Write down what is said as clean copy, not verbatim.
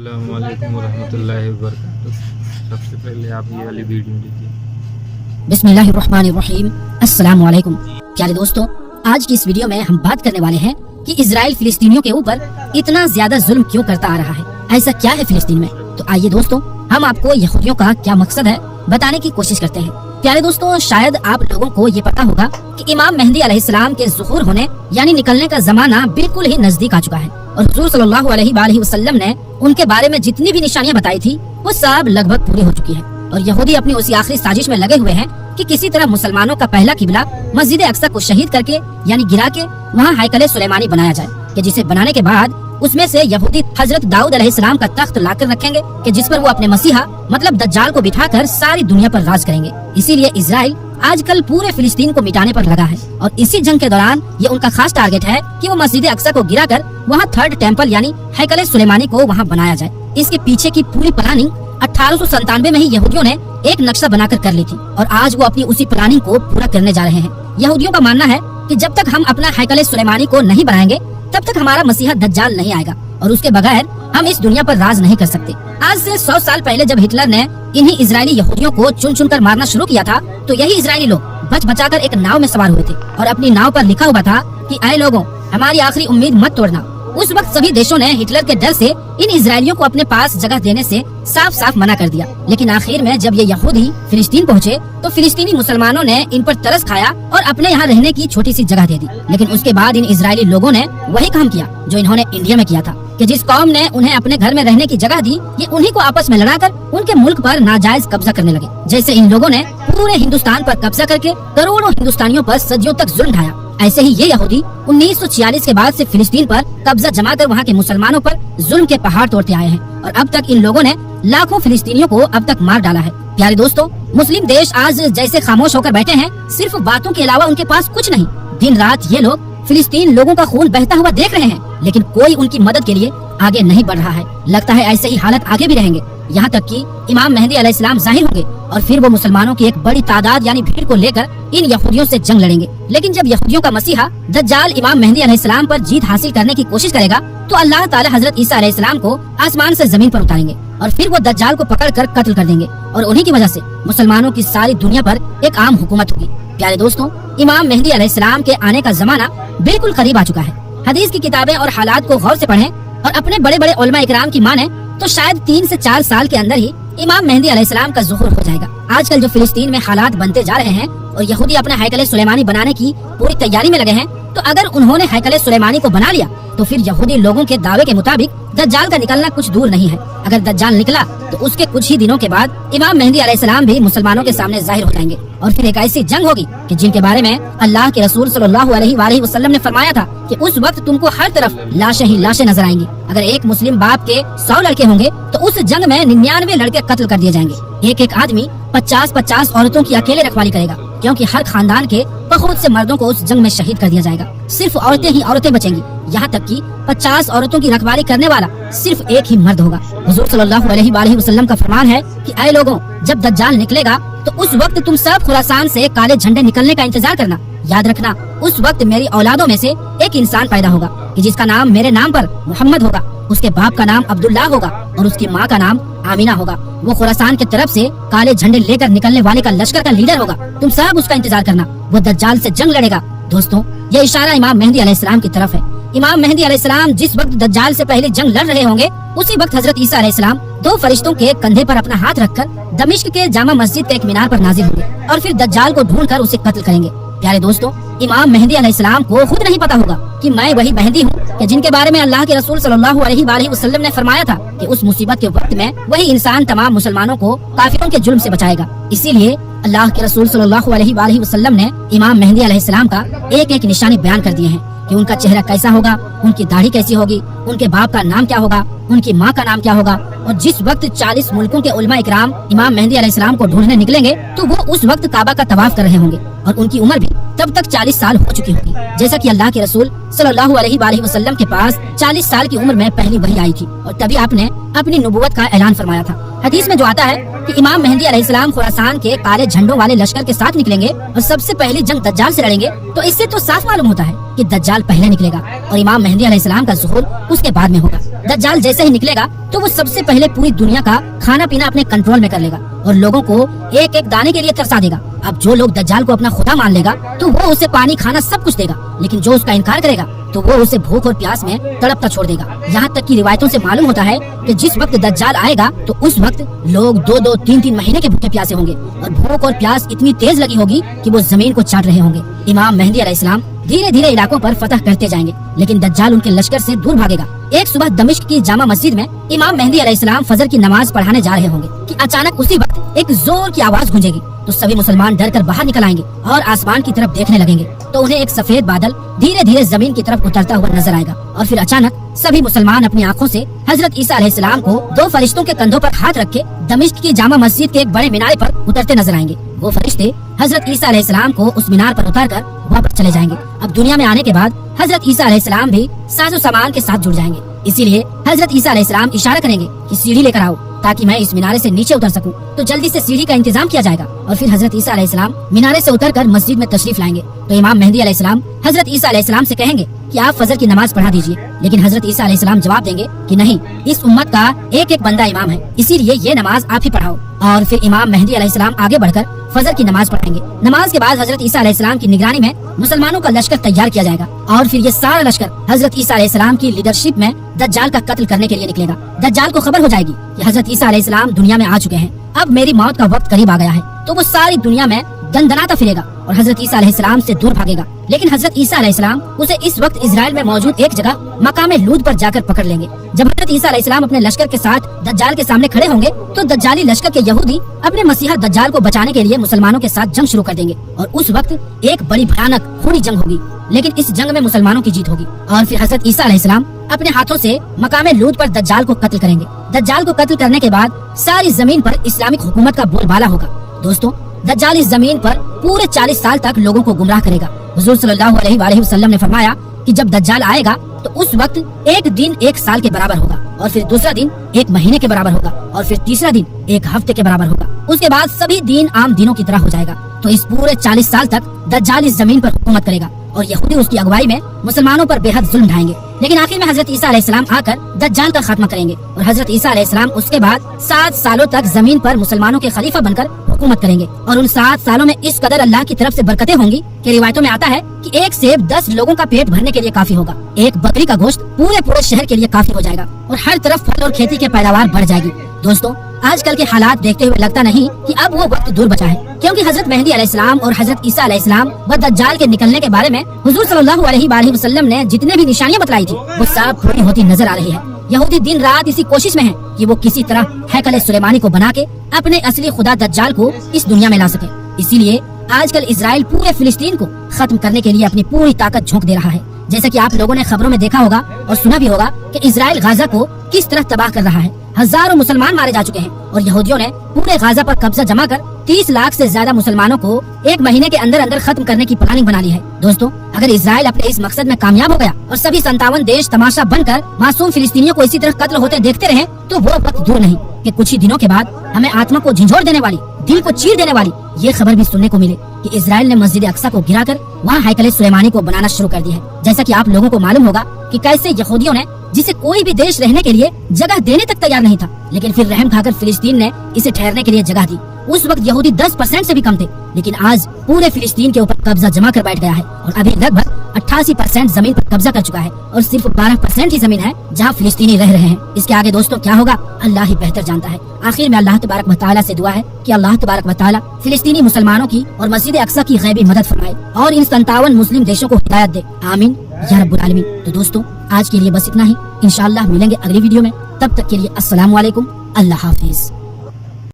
अस्सलामु अलैकुम वरहमतुल्लाहि वबरकातुहू। सबसे पहले आप ये वाली वीडियो देखिए। बिस्मिल्लाहिर्रहमानिर्रहीम। अस्सलामु अलैकुम। प्यारे दोस्तों, आज की इस वीडियो में हम बात करने वाले हैं कि इजराइल फिलिस्तीनियों के ऊपर इतना ज्यादा जुल्म क्यों करता आ रहा है। ऐसा क्या है फिलिस्तीन में? तो आइए दोस्तों, हम आपको यहूदियों का क्या मकसद है बताने की कोशिश करते हैं। प्यारे दोस्तों, शायद आप लोगों को ये पता होगा कि इमाम मेहदी अलैहिस्सलाम के ज़ुहूर होने यानी निकलने का जमाना बिल्कुल ही नजदीक आ चुका है और हुजूर सल्लल्लाहु अलैहि वसल्लम ने उनके बारे में जितनी भी निशानियां बताई थी वो सब लगभग पूरी हो चुकी है और यहूदी अपनी उसी आखिरी साजिश में लगे हुए हैं कि किसी तरह मुसलमानों का पहला किबला मस्जिद अक्सा को शहीद करके यानी गिरा के वहाँ हैकले सुलेमानी बनाया जाए कि जिसे बनाने के बाद उसमें से यहूदी हजरत दाऊद अलैहिस्सलाम का तख्त लाकर रखेंगे कि जिस पर वो अपने मसीहा मतलब दज्जाल को बिठाकर सारी दुनिया पर राज करेंगे। इसीलिए इजराइल आजकल पूरे फिलिस्तीन को मिटाने पर लगा है और इसी जंग के दौरान ये उनका खास टारगेट है कि वो मस्जिद अक्सा को गिराकर वहाँ थर्ड टेम्पल यानी हैकले सुलेमानी को वहाँ बनाया जाए। इसके पीछे की पूरी प्लानिंग 1897 में ही यहूदियों ने एक नक्शा बनाकर कर ली थी और आज वो अपनी उसी प्लानिंग को पूरा करने जा रहे हैं। यहूदियों का मानना है कि जब तक हम अपना हैकले सुलेमानी को नहीं बनाएंगे तब तक हमारा मसीहा दज्जाल नहीं आएगा और उसके बगैर हम इस दुनिया पर राज नहीं कर सकते। आज से 100 साल पहले जब हिटलर ने इन्हीं इजरायली यहूदियों को चुन चुन कर मारना शुरू किया था तो यही इजरायली लोग बच बचाकर एक नाव में सवार हुए थे और अपनी नाव पर लिखा हुआ था कि ऐ लोगों, हमारी आखिरी उम्मीद मत तोड़ना। उस वक्त सभी देशों ने हिटलर के डर से इन इजरायलियों को अपने पास जगह देने से साफ साफ मना कर दिया। लेकिन आखिर में जब ये यहूदी फिलिस्तीन पहुँचे तो फिलिस्तीनी मुसलमानों ने इन पर तरस खाया और अपने यहाँ रहने की छोटी सी जगह दे दी। लेकिन उसके बाद इन इजरायली लोगों ने वही काम किया जो इन्होंने इंडिया में किया था कि जिस कौम ने उन्हें अपने घर में रहने की जगह दी, ये उन्हीं को आपस में लड़ाकर उनके मुल्क पर नाजायज कब्जा करने लगे। जैसे इन लोगों ने पूरे हिंदुस्तान पर कब्जा करके करोड़ों हिंदुस्तानियों पर सदियों तक जुल्म ढाया, ऐसे ही ये यहूदी 1946 के बाद से फिलिस्तीन पर कब्जा जमाकर वहाँ के मुसलमानों पर जुल्म के पहाड़ तोड़ते आए हैं और अब तक इन लोगों ने लाखों फिलिस्तीनियों को अब तक मार डाला है। प्यारे दोस्तों, मुस्लिम देश आज जैसे खामोश होकर बैठे हैं, सिर्फ बातों के अलावा उनके पास कुछ नहीं। दिन रात ये लोग फिलिस्तीन लोगों का खून बहता हुआ देख रहे हैं, लेकिन कोई उनकी मदद के लिए आगे नहीं बढ़ रहा है। लगता है ऐसे ही हालत आगे भी रहेंगे, यहाँ तक कि इमाम मेहदी अलैहिस्सलाम जाहिर होंगे और फिर वो मुसलमानों की एक बड़ी तादाद यानी भीड़ को लेकर इन यहूदियों से जंग लड़ेंगे। लेकिन जब यहूदियों का मसीहा दज्जाल इमाम मेहदी अलैहिस्सलाम पर जीत हासिल करने की कोशिश करेगा तो अल्लाह ताला हजरत ईसा अलैहिस्सलाम को आसमान से जमीन पर उतारेंगे और फिर वो दज्जाल को पकड़कर कत्ल कर देंगे और उन्हीं की वजह से मुसलमानों की सारी दुनिया पर एक आम हुकूमत होगी। प्यारे दोस्तों, इमाम मेहदी अलैहिस्सलाम के आने का जमाना बिल्कुल करीब आ चुका है। हदीस की किताबें और हालात को गौर से पढ़ें और अपने बड़े बड़े उलमा इकराम की माने तो शायद 3 से 4 साल के अंदर ही इमाम मेहदी अलैहिस्सलाम का ज़ुहूर हो जाएगा। आजकल जो फिलिस्तीन में हालात बनते जा रहे हैं और यहूदी अपना हैकले सुलेमानी बनाने की पूरी तैयारी में लगे हैं, तो अगर उन्होंने हैकले सुलेमानी को बना लिया तो फिर यहूदी लोगों के दावे के मुताबिक दज्जाल का निकलना कुछ दूर नहीं है। अगर दज्जाल निकला तो उसके कुछ ही दिनों के बाद इमाम मेहदी अलैहिस्सलाम भी मुसलमानों के सामने जाहिर हो जाएंगे और फिर एक ऐसी जंग होगी कि जिनके बारे में अल्लाह के रसूल सल्लल्लाहु अलैहि वसल्लम ने फरमाया था कि उस वक्त तुमको हर तरफ लाशें ही लाशें नजर आएंगी। अगर एक मुस्लिम बाप के 100 लड़के होंगे तो उस जंग में 99 लड़के कत्ल कर दिए जाएंगे। एक एक आदमी 50-50 औरतों की अकेले रखवाली करेगा क्योंकि हर खानदान के बहुत से मर्दों को उस जंग में शहीद कर दिया जाएगा। सिर्फ औरतें ही औरतें बचेंगी, यहाँ तक कि 50 औरतों की रखवाली करने वाला सिर्फ एक ही मर्द होगा। हुजूर सल्लल्लाहु अलैहि वसल्लम का फरमान है कि ऐ लोगों, जब दज्जाल निकलेगा तो उस वक्त तुम सब खुरासान से काले झंडे निकलने का इंतजार करना। याद रखना, उस वक्त मेरी औलादों में से एक इंसान पैदा होगा कि जिसका नाम मेरे नाम पर मोहम्मद होगा, उसके बाप का नाम अब्दुल्लाह होगा और उसकी माँ का नाम आमीना होगा। वो खुरासान की तरफ से काले झंडे लेकर निकलने वाले का लश्कर का लीडर होगा। तुम सब उसका इंतजार करना, वो दज्जाल से जंग लड़ेगा। दोस्तों, ये इशारा इमाम मेहदी अलैहिस्सलाम की तरफ है। इमाम मेहदी अलैहिस्सलाम जिस वक्त दज्जाल से पहले जंग लड़ रहे होंगे, उसी वक्त हजरत ईसा अलैहिस्सलाम 2 फरिश्तों के कंधे पर अपना हाथ रखकर दमिश्क के जामा मस्जिद के एक मीनार पर नाजिल होंगे और फिर दज्जाल को ढूंढकर उसे कत्ल करेंगे। प्यारे दोस्तों, इमाम मेहदी अलैहिस्सलाम को खुद नहीं पता होगा कि मैं वही मेहदी हूँ कि जिनके बारे में अल्लाह के रसूल सल्लल्लाहु अलैहि वसल्लम ने फरमाया था कि उस मुसीबत के वक्त में वही इंसान तमाम मुसलमानों को काफिरों के जुल्म से बचाएगा। इसीलिए अल्लाह के रसूल सल्लल्लाहु अलैहि वसल्लम ने इमाम मेहदी अलैहिस्सलाम का एक एक निशानी बयान कर दिए हैं कि उनका चेहरा कैसा होगा, उनकी दाढ़ी कैसी होगी, उनके बाप का नाम क्या होगा, उनकी माँ का नाम क्या होगा। और जिस वक्त 40 मुल्कों के उलमा इकराम इमाम मेहदी अलैहिस्सलाम को ढूंढने निकलेंगे तो वो उस वक्त काबा का तवाफ कर रहे होंगे और उनकी उम्र भी तब तक 40 साल हो चुकी होगी। जैसा कि अल्लाह के रसूल सल्लल्लाहु अलैहि वसल्लम के पास 40 साल की उम्र में पहली वही आई थी और तभी आपने अपनी नबुव्वत का ऐलान फरमाया था। हदीस में जो आता है कि इमाम मेहदी अलैहिस्सलाम खुरासान के काले झंडों वाले लश्कर के साथ निकलेंगे और सबसे पहली जंग दज्जाल से लड़ेंगे, तो इससे तो साफ मालूम होता है कि کہ دجال پہلے نکلے گا اور امام مہدی علیہ السلام کا ظہور اس کے بعد میں ہوگا۔ دجال جیسے ہی نکلے گا تو وہ سب سے پہلے پوری دنیا کا کھانا پینا اپنے کنٹرول میں کر لے گا اور لوگوں کو ایک ایک دانے کے لیے ترسا دے گا۔ اب جو لوگ دجال کو اپنا خدا مان لے گا تو وہ اسے پانی کھانا سب کچھ دے گا، لیکن جو اس کا انکار کرے گا تو وہ اسے بھوک اور پیاس میں تڑپتا چھوڑ دے گا۔ یہاں تک کہ روایتوں سے معلوم ہوتا ہے کہ جس وقت دجال آئے گا تو اس وقت لوگ 2-2 3-3 مہینے کے بھوکے پیاسے ہوں گے اور بھوک اور پیاس اتنی تیز لگی ہوگی کہ وہ زمین کو چاٹ رہے ہوں گے۔ امام مہدی علیہ السلام دھیرے دھیرے علاقوں پر فتح کرتے جائیں گے، لیکن دجال ان کے لشکر سے دور بھاگے گا۔ ایک صبح دمشق کی جامع مسجد میں امام مہدی علیہ السلام فجر کی نماز پڑھانے جا رہے ہوں گے کہ اچانک اسی وقت ایک زور کی آواز گونجے گی تو سبھی مسلمان ڈر کر باہر نکل آئیں گے اور آسمان کی طرف دیکھنے لگیں گے تو انہیں ایک سفید بادل دھیرے دھیرے زمین کی طرف اترتا ہوا نظر آئے گا اور پھر اچانک سبھی مسلمان اپنی آنکھوں سے حضرت عیسیٰ علیہ السلام کو 2 فرشتوں کے کندھوں پر ہاتھ رکھ کے دمشق کی جامع مسجد کے ایک بڑے مینارے پر اترتے نظر آئیں گے۔ وہ فرشتے حضرت عیسیٰ علیہ السلام کو اس مینار پر اتار کر واپس چلے جائیں گے۔ اب دنیا میں آنے کے بعد حضرت عیسیٰ علیہ السلام بھی ساز و سامان کے ساتھ جڑ جائیں گے، اسی لیے حضرت عیسیٰ علیہ السلام اشارہ کریں گے کہ سیڑھی لے کر آؤ تاکہ میں اس مینارے سے نیچے اتر سکوں، تو جلدی سے سیڑھی کا انتظام کیا جائے گا اور پھر حضرت عیسیٰ علیہ السلام مینارے سے اتر کر مسجد میں تشریف لائیں گے تو امام مہدی علیہ السلام حضرت عیسیٰ علیہ السلام سے کہیں گے کہ آپ فجر کی نماز پڑھا دیجیے، لیکن حضرت عیسیٰ علیہ السلام جواب دیں گے کہ نہیں، اس امت کا ایک ایک بندہ امام ہے، اسی لیے یہ نماز آپ ہی پڑھاؤ۔ اور پھر امام مہدی علیہ السلام آگے بڑھ کر فجر کی نماز پڑھیں گے۔ نماز کے بعد حضرت عیسیٰ علیہ السلام کی نگرانی میں مسلمانوں کا لشکر تیار کیا جائے گا اور پھر یہ سارا لشکر حضرت عیسیٰ علیہ السلام کی لیڈرشپ میں دجال کا قتل کرنے کے لیے نکلے گا۔ دجال کو خبر ہو جائے گی کہ حضرت عیسیٰ علیہ السلام دنیا میں آ چکے ہیں، اب میری موت کا وقت قریب آ گیا ہے، تو وہ ساری دنیا میں دندناتا پھرے گا اور حضرت عیسیٰ علیہ السلام سے دور بھاگے گا، لیکن حضرت عیسیٰ علیہ السلام اسے اس وقت اسرائیل میں موجود ایک جگہ مقام لود پر جا کر پکڑ لیں گے۔ جب حضرت عیسیٰ علیہ السلام اپنے لشکر کے ساتھ دجال کے سامنے کھڑے ہوں گے تو دجالی لشکر کے یہودی اپنے مسیحا دجال کو بچانے کے لیے مسلمانوں کے ساتھ جنگ شروع کر دیں گے اور اس وقت ایک بڑی بھیانک خونی جنگ ہوگی، لیکن اس جنگ میں مسلمانوں کی جیت ہوگی اور پھر حضرت عیسیٰ علیہ السلام اپنے ہاتھوں سے مقام لود پر دجال کو قتل کریں گے۔ دجال کو قتل کرنے کے بعد ساری زمین پر اسلامک حکومت کا بول بالا ہوگا۔ دوستوں، دجال اس زمین پر پورے 40 سال تک لوگوں کو گمراہ کرے گا۔ حضور صلی اللہ علیہ وآلہ وسلم نے فرمایا کہ جب دجال آئے گا تو اس وقت ایک دن 1 سال کے برابر ہوگا اور پھر دوسرا دن 1 مہینے کے برابر ہوگا اور پھر تیسرا دن 1 ہفتے کے برابر ہوگا۔ اس کے بعد سبھی دین عام دنوں کی طرح ہو جائے گا، تو اس پورے 40 سال تک دجال اس زمین پر حکومت کرے گا اور یہودی اس کی اگوائی میں مسلمانوں پر بے حد ظلم ڈھائیں گے، لیکن آخر میں حضرت عیسیٰ علیہ السلام آ کر دجال کا خاتمہ کریں گے اور حضرت عیسیٰ علیہ السلام اس کے بعد 7 سالوں تک زمین پر مسلمانوں کے خلیفہ بن کر حکومت کریں گے اور ان 7 سالوں میں اس قدر اللہ کی طرف سے برکتیں ہوں گی کہ روایتوں میں آتا ہے کہ 1 سیب 10 لوگوں کا پیٹ بھرنے کے لیے کافی ہوگا، 1 بکری کا گوشت پورے شہر کے لیے کافی ہو جائے گا اور ہر طرف پھل اور کھیتی کی پیداوار بڑھ جائے گی۔ دوستوں، آج کل کے حالات دیکھتے ہوئے لگتا نہیں کہ اب وہ وقت دور بچا ہے، کیونکہ حضرت مہدی علیہ السلام اور حضرت عیسیٰ علیہ السلام و دجال کے نکلنے کے بارے میں حضور صلی اللہ علیہ وآلہ وسلم نے جتنے بھی نشانیاں بتلائی تھی وہ سب پوری ہوتی نظر آ رہی ہے۔ یہودی دن رات اسی کوشش میں ہیں کہ وہ کسی طرح ہیکل سلیمانی کو بنا کے اپنے اصلی خدا دجال کو اس دنیا میں لا سکے، اسی لیے آج کل اسرائیل پورے فلسطین کو ختم کرنے کے لیے اپنی پوری طاقت جھونک دے رہا ہے۔ جیسا کہ آپ لوگوں نے خبروں میں دیکھا ہوگا اور سنا بھی ہوگا کہ اسرائیل غزہ کو کس طرح تباہ کر رہا ہے، ہزاروں مسلمان مارے جا چکے ہیں اور یہودیوں نے پورے غزہ پر قبضہ جما کر 30 لاکھ سے زیادہ مسلمانوں کو 1 مہینے کے اندر ختم کرنے کی پلاننگ بنا لی ہے۔ دوستوں، اگر اسرائیل اپنے اس مقصد میں کامیاب ہو گیا اور سبھی 57 دیش تماشا بن کر معصوم فلسطینیوں کو اسی طرح قتل ہوتے دیکھتے رہے تو وہ وقت دور نہیں کہ کچھ ہی دنوں کے بعد ہمیں آتما کو جھنجھوڑ دینے والی، دل کو چیر دینے والی یہ خبر بھی سننے کو ملے کہ اسرائیل نے مسجد اقصی کو گرا کر وہاں ہیکل سلیمانی کو بنانا شروع کر دی ہے۔ جیسا کہ آپ لوگوں کو معلوم ہوگا کہ کیسے یہودیوں نے جسے کوئی بھی دیش رہنے کے لیے جگہ دینے تک تیار نہیں تھا، لیکن پھر رحم کھا کر فلسطین نے اسے ٹھہرنے کے لیے جگہ دی۔ اس وقت یہودی 10% سے بھی کم تھے، لیکن آج پورے فلسطین کے اوپر قبضہ جما کر بیٹھ گیا ہے اور ابھی لگ بھگ 88% زمین پر قبضہ کر چکا ہے اور صرف 12% ہی زمین ہے جہاں فلسطینی رہ رہے ہیں۔ اس کے آگے دوستوں کیا ہوگا اللہ ہی بہتر جانتا ہے۔ آخر میں اللہ تبارک و تعالیٰ سے دعا ہے کہ اللہ تبارک و تعالیٰ فلسطینی مسلمانوں کی اور مسجد اقصی کی غیبی مدد فرمائے اور ان 57 مسلم دیشوں کو ہدایت دے، آمین یا رب العالمین۔ تو دوستوں، آج کے لیے بس اتنا ہی، انشاءاللہ ملیں گے اگلی ویڈیو میں، تب تک کے لیے السلام علیکم، اللہ حافظ۔